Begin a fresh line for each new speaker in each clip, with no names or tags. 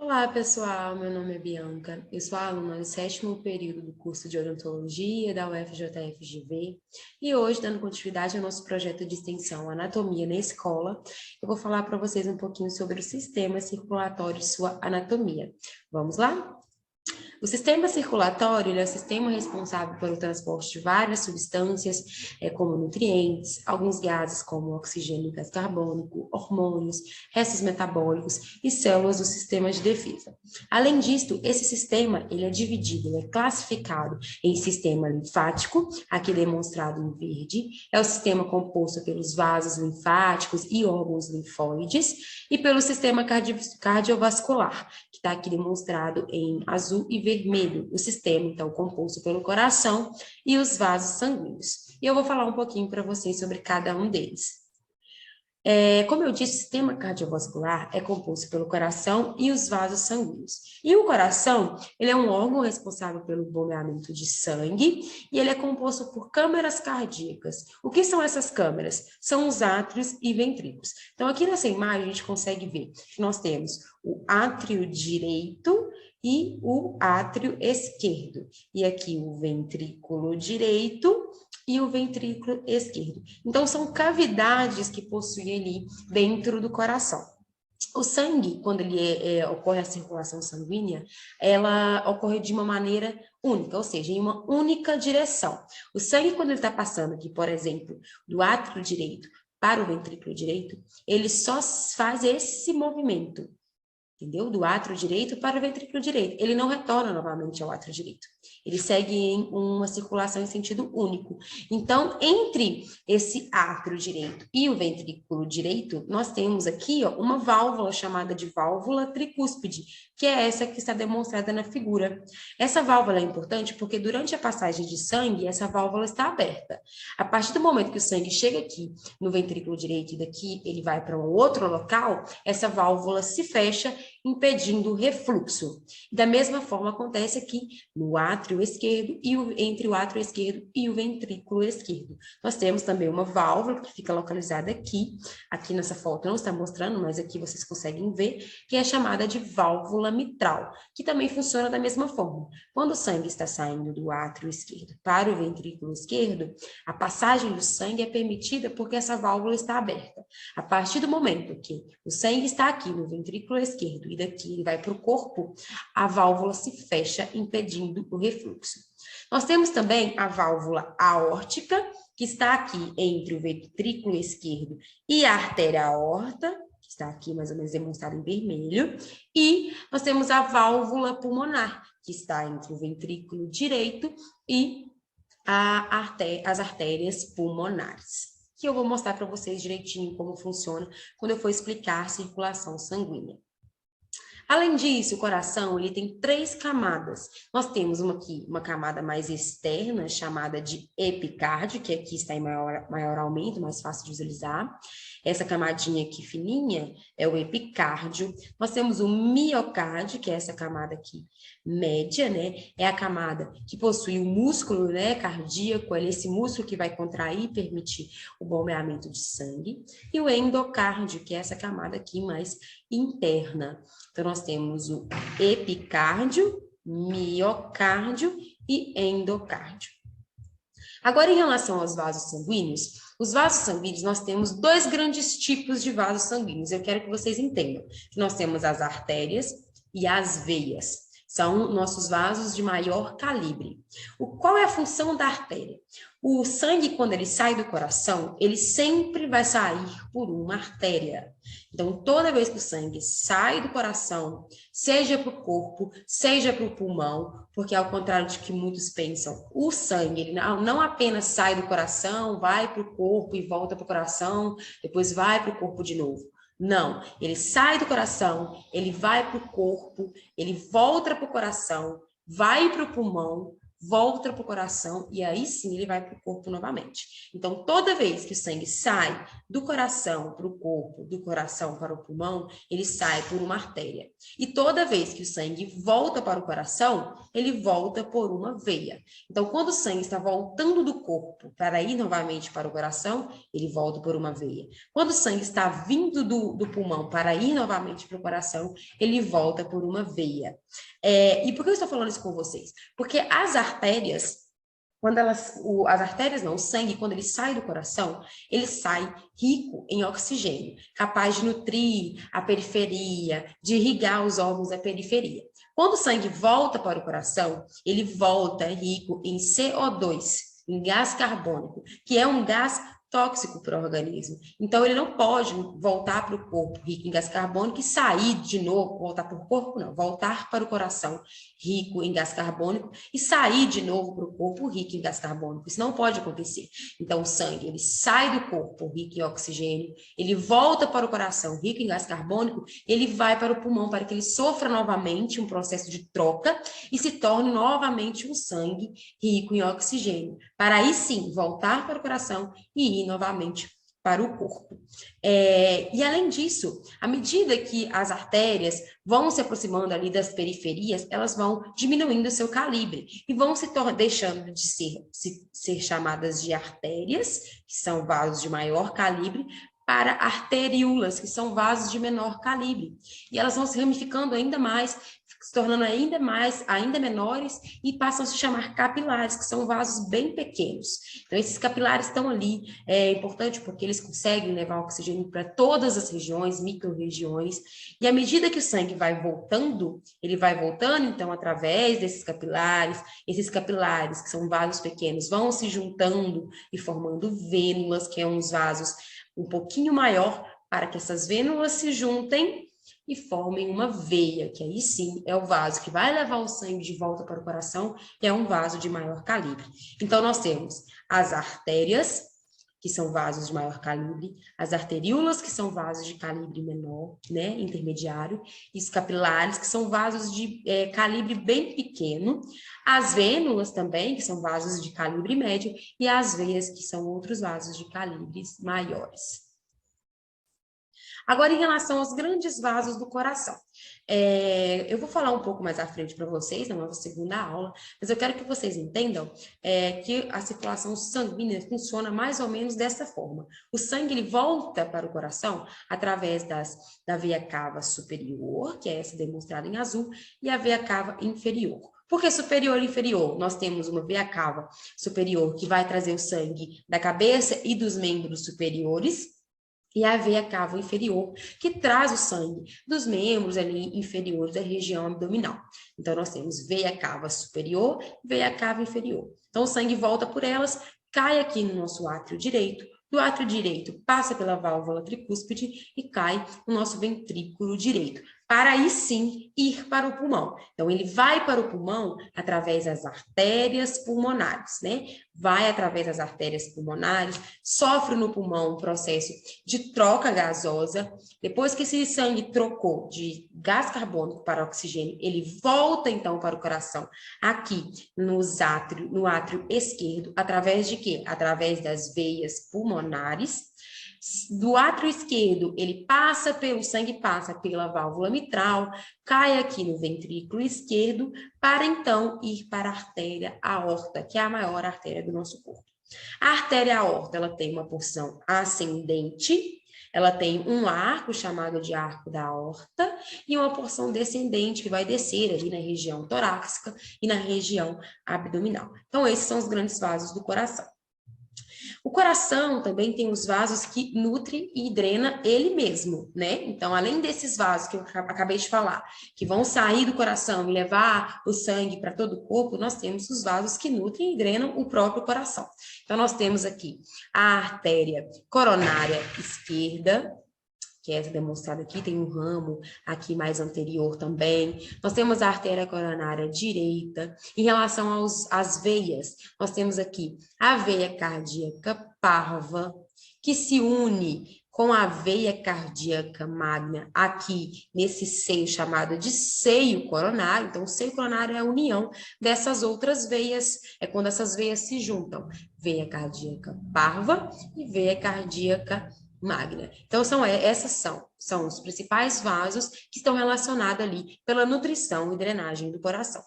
Olá, pessoal. Meu nome é Bianca. Eu sou aluna do 7º período do curso de Odontologia da UFJF-GV e hoje, dando continuidade ao nosso projeto de extensão Anatomia na Escola, eu vou falar para vocês um pouquinho sobre o sistema circulatório e sua anatomia. Vamos lá? O sistema circulatório é o sistema responsável pelo transporte de várias substâncias, como nutrientes, alguns gases como oxigênio e gás carbônico, hormônios, restos metabólicos e células do sistema de defesa. Além disso, esse sistema ele é dividido, ele é classificado em sistema linfático, aqui demonstrado em verde, é o sistema composto pelos vasos linfáticos e órgãos linfóides, e pelo sistema cardiovascular, que está aqui demonstrado em azul e vermelho, o sistema, então, composto pelo coração e os vasos sanguíneos. E eu vou falar um pouquinho para vocês sobre cada um deles. Como eu disse, o sistema cardiovascular é composto pelo coração e os vasos sanguíneos. E o coração, ele é um órgão responsável pelo bombeamento de sangue e ele é composto por câmaras cardíacas. O que são essas câmaras? São os átrios e ventrículos. Então, aqui nessa imagem, a gente consegue ver que nós temos o átrio direito e o átrio esquerdo. E aqui o ventrículo direito e o ventrículo esquerdo. Então, são cavidades que possuem ali dentro do coração. O sangue, quando ele ocorre a circulação sanguínea, ela ocorre de uma maneira única, ou seja, em uma única direção. O sangue, quando ele está passando aqui, por exemplo, do átrio direito para o ventrículo direito, ele só faz esse movimento, entendeu? Do átrio direito para o ventrículo direito. Ele não retorna novamente ao átrio direito. Ele segue em uma circulação em sentido único. Então, entre esse átrio direito e o ventrículo direito, nós temos aqui uma válvula chamada de válvula tricúspide, que é essa que está demonstrada na figura. Essa válvula é importante porque durante a passagem de sangue, essa válvula está aberta. A partir do momento que o sangue chega aqui no ventrículo direito e daqui ele vai para um outro local, essa válvula se fecha, impedindo o refluxo. Da mesma forma acontece aqui no átrio esquerdo e entre o átrio esquerdo e o ventrículo esquerdo. Nós temos também uma válvula que fica localizada aqui nessa foto não está mostrando, mas aqui vocês conseguem ver, que é chamada de válvula mitral, que também funciona da mesma forma. Quando o sangue está saindo do átrio esquerdo para o ventrículo esquerdo, a passagem do sangue é permitida porque essa válvula está aberta. A partir do momento que o sangue está aqui no ventrículo esquerdo e daqui ele vai para o corpo, a válvula se fecha, impedindo o refluxo. Nós temos também a válvula aórtica, que está aqui entre o ventrículo esquerdo e a artéria aorta, que está aqui mais ou menos demonstrada em vermelho, e nós temos a válvula pulmonar, que está entre o ventrículo direito e as artérias pulmonares, que eu vou mostrar para vocês direitinho como funciona quando eu for explicar a circulação sanguínea. Além disso, o coração ele tem 3 camadas. Nós temos uma camada mais externa, chamada de epicárdio, que aqui está em maior aumento, mais fácil de visualizar. Essa camadinha aqui fininha é o epicárdio. Nós temos o miocárdio, que é essa camada aqui média, né? É a camada que possui o músculo, né, cardíaco, é esse músculo que vai contrair e permitir o bombeamento de sangue. E o endocárdio, que é essa camada aqui mais interna. Então, nós temos o epicárdio, miocárdio e endocárdio. Agora, em relação aos vasos sanguíneos, os vasos sanguíneos, nós temos 2 grandes tipos de vasos sanguíneos. Eu quero que vocês entendam que nós temos as artérias e as veias. São nossos vasos de maior calibre. Qual é a função da artéria? O sangue, quando ele sai do coração, ele sempre vai sair por uma artéria. Então, toda vez que o sangue sai do coração, seja para o corpo, seja para o pulmão, porque ao contrário de que muitos pensam, o sangue ele não apenas sai do coração, vai para o corpo e volta para o coração, depois vai para o corpo de novo. Não, ele sai do coração, ele vai para o corpo, ele volta para o coração, vai para o pulmão, volta para o coração e aí sim ele vai para o corpo novamente. Então, toda vez que o sangue sai do coração para o corpo, do coração para o pulmão, ele sai por uma artéria. E toda vez que o sangue volta para o coração, ele volta por uma veia. Então, quando o sangue está voltando do corpo para ir novamente para o coração, ele volta por uma veia. Quando o sangue está vindo do pulmão para ir novamente para o coração, ele volta por uma veia. E por que eu estou falando isso com vocês? Porque as artérias, o sangue, quando ele sai do coração, ele sai rico em oxigênio, capaz de nutrir a periferia, de irrigar os órgãos da periferia. Quando o sangue volta para o coração, ele volta rico em CO2, em gás carbônico, que é um gás tóxico para o organismo. Então, ele não pode voltar para o corpo rico em gás carbônico e sair de novo, voltar para o corpo, não, voltar para o coração rico em gás carbônico e sair de novo para o corpo rico em gás carbônico. Isso não pode acontecer. Então, o sangue, ele sai do corpo rico em oxigênio, ele volta para o coração rico em gás carbônico, ele vai para o pulmão para que ele sofra novamente um processo de troca e se torne novamente um sangue rico em oxigênio, para aí sim voltar para o coração e ir novamente para o corpo. E além disso, à medida que as artérias vão se aproximando ali das periferias, elas vão diminuindo o seu calibre e vão deixando de ser chamadas de artérias, que são vasos de maior calibre, para arteríolas, que são vasos de menor calibre. E elas vão se ramificando ainda mais, se tornando ainda menores e passam a se chamar capilares, que são vasos bem pequenos. Então, esses capilares estão ali, é importante porque eles conseguem levar oxigênio para todas as regiões, micro-regiões, e à medida que o sangue vai voltando, ele vai voltando, então, através desses capilares, esses capilares, que são vasos pequenos, vão se juntando e formando vênulas, que são uns vasos um pouquinho maior, para que essas vênulas se juntem e formem uma veia, que aí sim é o vaso que vai levar o sangue de volta para o coração, e é um vaso de maior calibre. Então, nós temos as artérias, que são vasos de maior calibre, as arteríolas, que são vasos de calibre menor, né, intermediário, e os capilares, que são vasos de calibre bem pequeno, as vênulas também, que são vasos de calibre médio, e as veias, que são outros vasos de calibres maiores. Agora, em relação aos grandes vasos do coração, eu vou falar um pouco mais à frente para vocês, na nossa segunda aula, mas eu quero que vocês entendam que a circulação sanguínea funciona mais ou menos dessa forma. O sangue ele volta para o coração através da veia cava superior, que é essa demonstrada em azul, e a veia cava inferior. Por que superior e inferior? Nós temos uma veia cava superior que vai trazer o sangue da cabeça e dos membros superiores, e a veia cava inferior, que traz o sangue dos membros ali inferiores da região abdominal. Então, nós temos veia cava superior, veia cava inferior. Então, o sangue volta por elas, cai aqui no nosso átrio direito, do átrio direito passa pela válvula tricúspide e cai no nosso ventrículo direito, para aí sim ir para o pulmão. Então, ele vai para o pulmão através das artérias pulmonares, né? Vai através das artérias pulmonares, sofre no pulmão um processo de troca gasosa. Depois que esse sangue trocou de gás carbônico para oxigênio, ele volta então para o coração, aqui no átrio esquerdo, através de quê? Através das veias pulmonares. Do átrio esquerdo, o sangue passa pela válvula mitral, cai aqui no ventrículo esquerdo, para então ir para a artéria aorta, que é a maior artéria do nosso corpo. A artéria aorta, ela tem uma porção ascendente, ela tem um arco chamado de arco da aorta e uma porção descendente que vai descer ali na região torácica e na região abdominal. Então, esses são os grandes vasos do coração. O coração também tem os vasos que nutre e drena ele mesmo, né? Então, além desses vasos que eu acabei de falar, que vão sair do coração e levar o sangue para todo o corpo, nós temos os vasos que nutrem e drenam o próprio coração. Então, nós temos aqui a artéria coronária esquerda, que é essa demonstrada aqui, tem um ramo aqui mais anterior também. Nós temos a artéria coronária direita. Em relação às veias, nós temos aqui a veia cardíaca parva, que se une com a veia cardíaca magna aqui nesse seio chamado de seio coronário. Então, o seio coronário é a união dessas outras veias, é quando essas veias se juntam. Veia cardíaca parva e veia cardíaca magna. Então, essas são os principais vasos que estão relacionados ali pela nutrição e drenagem do coração.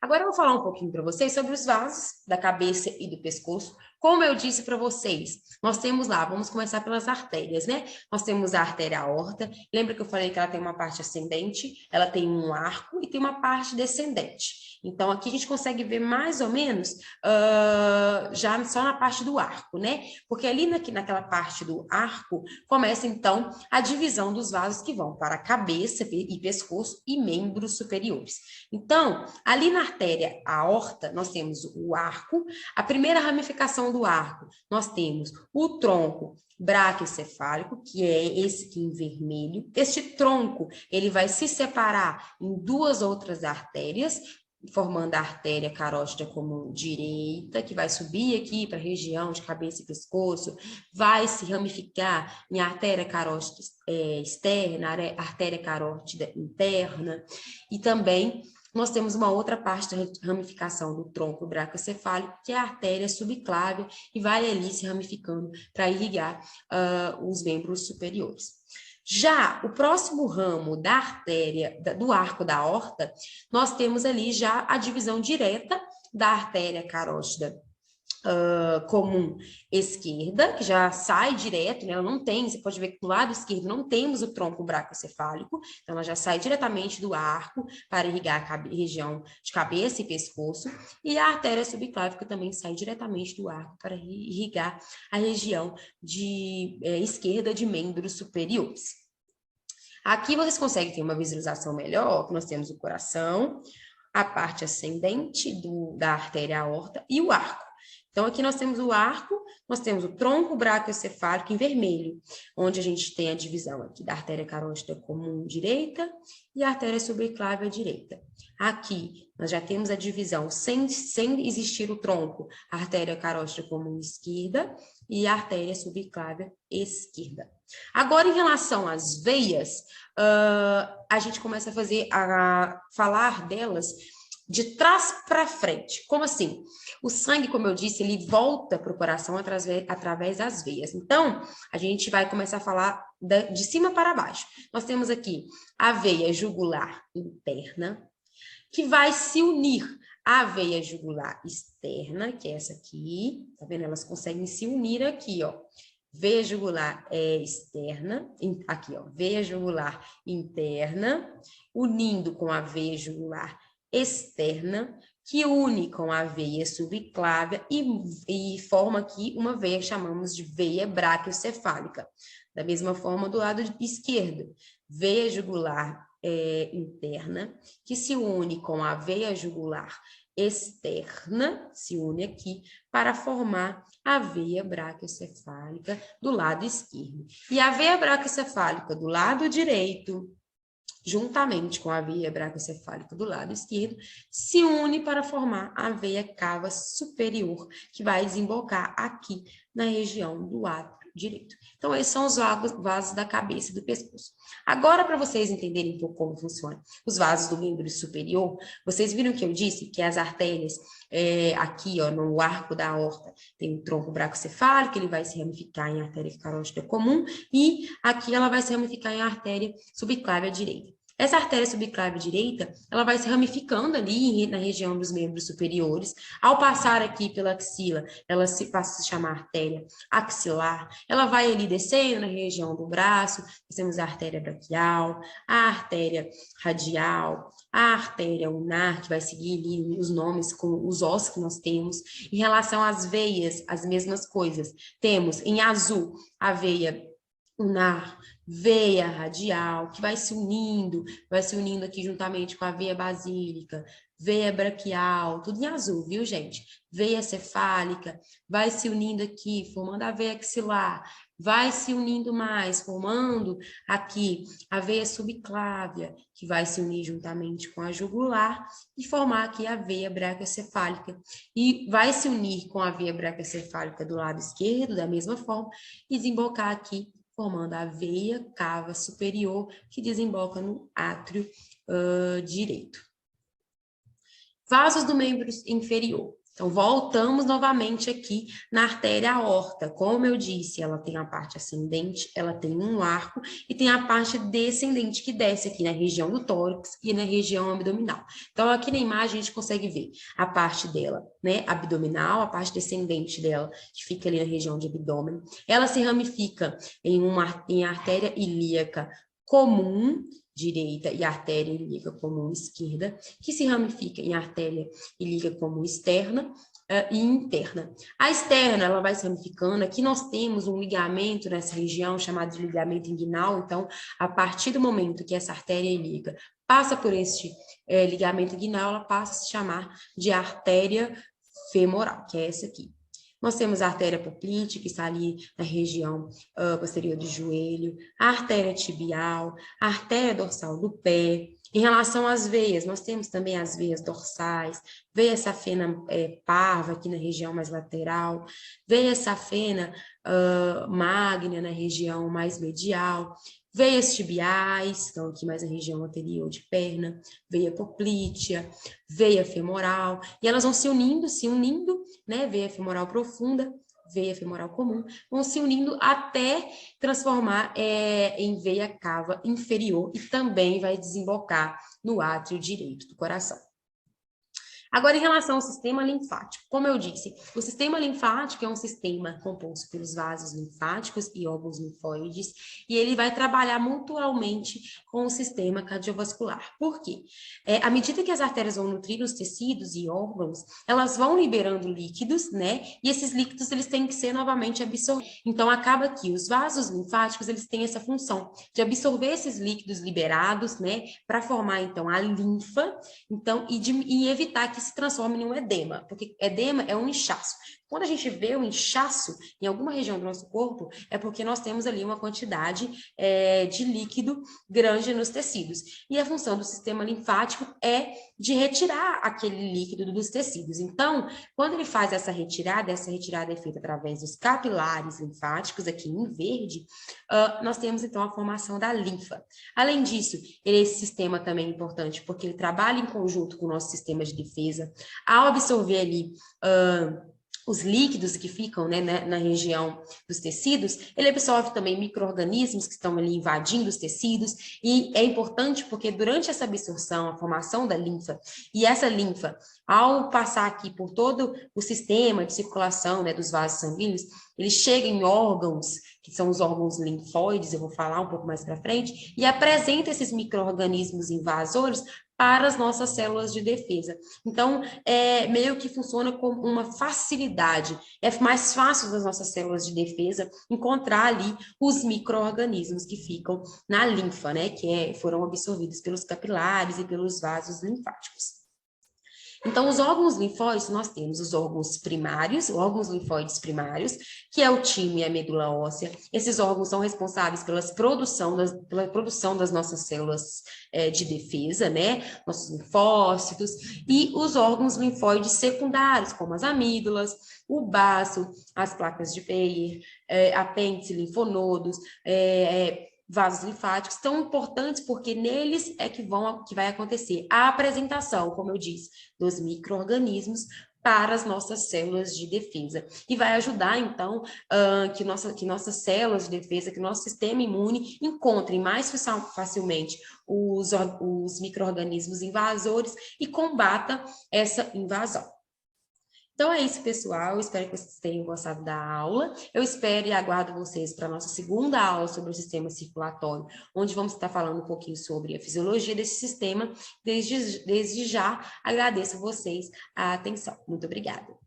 Agora eu vou falar um pouquinho para vocês sobre os vasos da cabeça e do pescoço. Como eu disse para vocês, nós temos lá, vamos começar pelas artérias, né? Nós temos a artéria aorta. Lembra que eu falei que ela tem uma parte ascendente, ela tem um arco e tem uma parte descendente. Então, aqui a gente consegue ver mais ou menos já só na parte do arco, né? Porque ali naquela parte do arco começa, então, a divisão dos vasos que vão para a cabeça e pescoço e membros superiores. Então, ali na artéria aorta, nós temos o arco, a primeira ramificação do arco, nós temos o tronco braquiocefálico, que é esse aqui em vermelho. Este tronco, ele vai se separar em duas outras artérias, formando a artéria carótida comum direita, que vai subir aqui para a região de cabeça e pescoço, vai se ramificar em artéria carótida externa, artéria carótida interna, e também nós temos uma outra parte da ramificação do tronco braquiocefálico, que é a artéria subclávia, e vai ali se ramificando para irrigar os membros superiores. Já o próximo ramo da artéria, do arco da aorta, nós temos ali já a divisão direta da artéria carótida comum esquerda, que já sai direto, né? Ela não tem, você pode ver que do lado esquerdo não temos o tronco braquiocefálico, então ela já sai diretamente do arco para irrigar a região de cabeça e pescoço, e a artéria subclávica também sai diretamente do arco para irrigar a região de esquerda de membros superiores. Aqui vocês conseguem ter uma visualização melhor, que nós temos o coração, a parte ascendente da artéria aorta e o arco. Então, aqui nós temos o arco, nós temos o tronco braquiocefálico em vermelho, onde a gente tem a divisão aqui da artéria carótida comum direita e a artéria subclávia direita. Aqui, nós já temos a divisão sem existir o tronco, a artéria carótida comum esquerda e a artéria subclávia esquerda. Agora, em relação às veias, a gente começa a falar delas de trás para frente. Como assim? O sangue, como eu disse, ele volta para o coração através das veias. Então, a gente vai começar a falar de cima para baixo. Nós temos aqui a veia jugular interna, que vai se unir à veia jugular externa, que é essa aqui. Tá vendo? Elas conseguem se unir aqui, ó. Veia jugular externa, aqui, ó, veia jugular interna, unindo com a veia jugular externa, que une com a veia subclávia e forma aqui uma veia que chamamos de veia braquiocefálica. Da mesma forma, do lado esquerdo, veia jugular interna, que se une com a veia jugular externa, se une aqui, para formar a veia braquiocefálica do lado esquerdo. E a veia braquiocefálica do lado direito, juntamente com a veia braquiocefálica do lado esquerdo, se une para formar a veia cava superior, que vai desembocar aqui na região do átrio direito. Então, esses são os vasos da cabeça e do pescoço. Agora, para vocês entenderem um pouco como funciona os vasos do membro superior, vocês viram que eu disse que as artérias, aqui, ó, no arco da aorta, tem o tronco braquiocefálico, ele vai se ramificar em artéria carótida comum, e aqui ela vai se ramificar em artéria subclávia direita. Essa artéria subclávia direita, ela vai se ramificando ali na região dos membros superiores. Ao passar aqui pela axila, ela passa a se chamar artéria axilar. Ela vai ali descendo na região do braço. Nós temos a artéria braquial, a artéria radial, a artéria ulnar, que vai seguir ali os nomes com os ossos que nós temos. Em relação às veias, as mesmas coisas. Temos em azul a veia ulnar, veia radial, que vai se unindo aqui juntamente com a veia basílica, veia braquial, tudo em azul, viu, gente? Veia cefálica, vai se unindo aqui, formando a veia axilar, vai se unindo mais, formando aqui a veia subclávia, que vai se unir juntamente com a jugular e formar aqui a veia braquiocefálica. E vai se unir com a veia braquiocefálica do lado esquerdo, da mesma forma, e desembocar aqui, formando a veia cava superior, que desemboca no átrio direito. Vasos do membro inferior. Então, voltamos novamente aqui na artéria aorta. Como eu disse, ela tem a parte ascendente, ela tem um arco e tem a parte descendente que desce aqui na região do tórax e na região abdominal. Então, aqui na imagem a gente consegue ver a parte dela, né, abdominal, a parte descendente dela, que fica ali na região de abdômen. Ela se ramifica em artéria ilíaca comum, direita, e artéria ilíaca comum esquerda, que se ramifica em artéria ilíaca comum externa e interna. A externa, ela vai se ramificando. Aqui nós temos um ligamento nessa região chamado de ligamento inguinal. Então, a partir do momento que essa artéria ilíaca passa por este ligamento inguinal, ela passa a se chamar de artéria femoral, que é essa aqui. Nós temos a artéria poplite, que está ali na região posterior do joelho, a artéria tibial, a artéria dorsal do pé. Em relação às veias, nós temos também as veias dorsais, veia safena parva aqui na região mais lateral, veia safena magna na região mais medial, veias tibiais, estão aqui mais na região anterior de perna, veia poplítea, veia femoral, e elas vão se unindo, né? Veia femoral profunda, veia femoral comum, vão se unindo até transformar em veia cava inferior e também vai desembocar no átrio direito do coração. Agora, em relação ao sistema linfático, como eu disse, o sistema linfático é um sistema composto pelos vasos linfáticos e órgãos linfóides, e ele vai trabalhar mutualmente com o sistema cardiovascular. Por quê? À medida que as artérias vão nutrir os tecidos e órgãos, elas vão liberando líquidos, né? E esses líquidos, eles têm que ser novamente absorvidos. Então, acaba que os vasos linfáticos, eles têm essa função de absorver esses líquidos liberados, né? Para formar, então, a linfa, então, e evitar que se transforme em um edema, porque edema é um inchaço. Quando a gente vê um inchaço em alguma região do nosso corpo, é porque nós temos ali uma quantidade de líquido grande nos tecidos. E a função do sistema linfático é de retirar aquele líquido dos tecidos. Então, quando ele faz essa retirada é feita através dos capilares linfáticos, aqui em verde, nós temos, então, a formação da linfa. Além disso, esse sistema também é importante, porque ele trabalha em conjunto com o nosso sistema de defesa. Ao absorver ali os líquidos que ficam, né, na região dos tecidos, ele absorve também micro-organismos que estão ali invadindo os tecidos, e é importante porque durante essa absorção, a formação da linfa, e essa linfa, ao passar aqui por todo o sistema de circulação, né, dos vasos sanguíneos, ele chega em órgãos, que são os órgãos linfóides, eu vou falar um pouco mais para frente, e apresenta esses micro-organismos invasores para as nossas células de defesa. Então, meio que funciona como uma facilidade. É mais fácil das nossas células de defesa encontrar ali os micro-organismos que ficam na linfa, né? Que foram absorvidos pelos capilares e pelos vasos linfáticos. Então, os órgãos linfóides, nós temos os órgãos primários, órgãos linfóides primários, que é o timo e a medula óssea. Esses órgãos são responsáveis pela produção das nossas células de defesa, né? Nossos linfócitos, e os órgãos linfóides secundários, como as amígdalas, o baço, as placas de Peyer, apêndice, linfonodos, vasos linfáticos, tão importantes porque neles é que vai acontecer a apresentação, como eu disse, dos micro-organismos para as nossas células de defesa. E vai ajudar, então, que nossas células de defesa, que nosso sistema imune encontrem mais facilmente os micro-organismos invasores e combata essa invasão. Então é isso, pessoal. Eu espero que vocês tenham gostado da aula. Eu espero e aguardo vocês para a nossa segunda aula sobre o sistema circulatório, onde vamos estar falando um pouquinho sobre a fisiologia desse sistema. Desde já, agradeço a vocês a atenção. Muito obrigada.